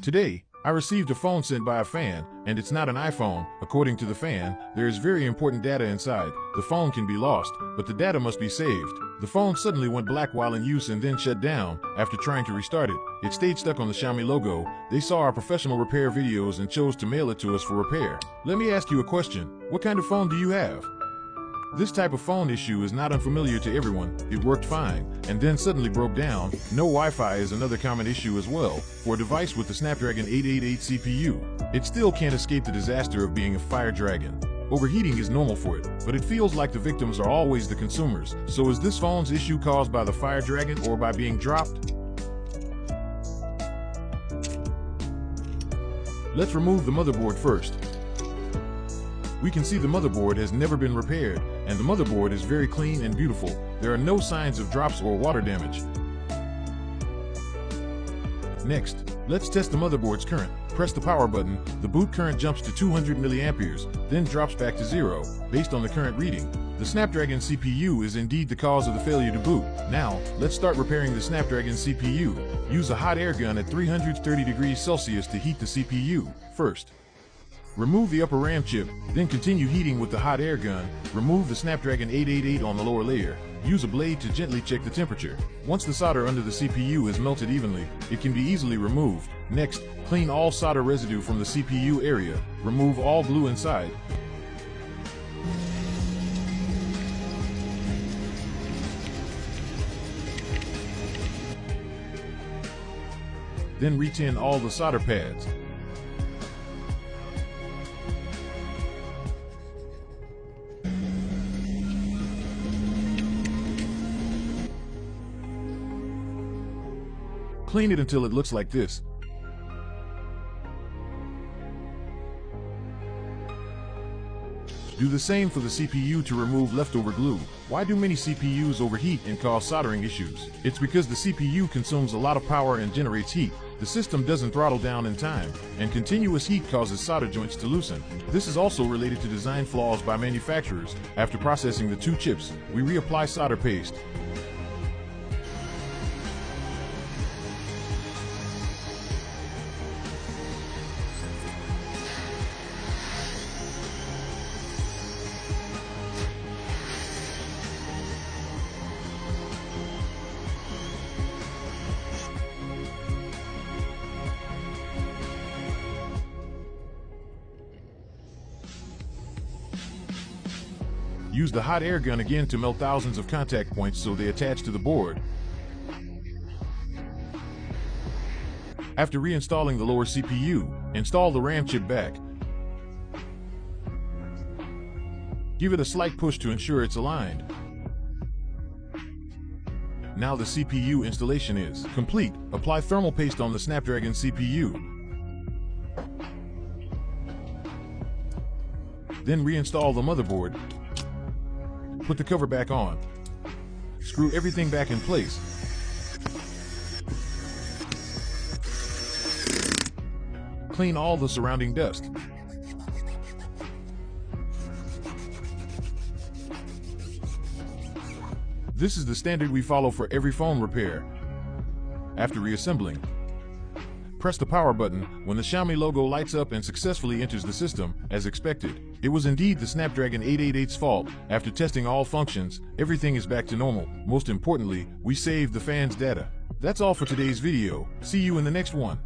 Today, I received a phone sent by a fan, and it's not an iPhone. According to the fan, there is very important data inside. The phone can be lost, but the data must be saved. The phone suddenly went black while in use and then shut down. After trying to restart it, it stayed stuck on the Xiaomi logo. They saw our professional repair videos and chose to mail it to us for repair. Let me ask you a question. What kind of phone do you have? This type of phone issue is not unfamiliar to everyone. It worked fine, and then suddenly broke down. No Wi-Fi is another common issue as well. For a device with the Snapdragon 888 CPU, it still can't escape the disaster of being a fire dragon. Overheating is normal for it, but it feels like the victims are always the consumers. So is this phone's issue caused by the fire dragon or by being dropped? Let's remove the motherboard first. We can see the motherboard has never been repaired, and the motherboard is very clean and beautiful. There are no signs of drops or water damage. Next, let's test the motherboard's current. Press the power button, the boot current jumps to 200 milliamperes, then drops back to 0, based on the current reading. The Snapdragon CPU is indeed the cause of the failure to boot. Now, let's start repairing the Snapdragon CPU. Use a hot air gun at 330 degrees Celsius to heat the CPU. First, remove the upper RAM chip, then continue heating with the hot air gun. Remove the Snapdragon 888 on the lower layer. Use a blade to gently check the temperature. Once the solder under the CPU is melted evenly, it can be easily removed. Next, clean all solder residue from the CPU area. Remove all glue inside. Then retin all the solder pads. Clean it until it looks like this. Do the same for the CPU to remove leftover glue. Why do many CPUs overheat and cause soldering issues? It's because the CPU consumes a lot of power and generates heat. The system doesn't throttle down in time, and continuous heat causes solder joints to loosen. This is also related to design flaws by manufacturers. After processing the two chips, we reapply solder paste. Use the hot air gun again to melt thousands of contact points so they attach to the board. After reinstalling the lower CPU, install the RAM chip back. Give it a slight push to ensure it's aligned. Now the CPU installation is complete. Apply thermal paste on the Snapdragon CPU. Then reinstall the motherboard. Put the cover back on. Screw everything back in place. Clean all the surrounding dust. This is the standard we follow for every phone repair. After reassembling, press the power button when the Xiaomi logo lights up and successfully enters the system, as expected. It was indeed the Snapdragon 888's fault. After testing all functions, everything is back to normal. Most importantly, we saved the fan's data. That's all for today's video. See you in the next one.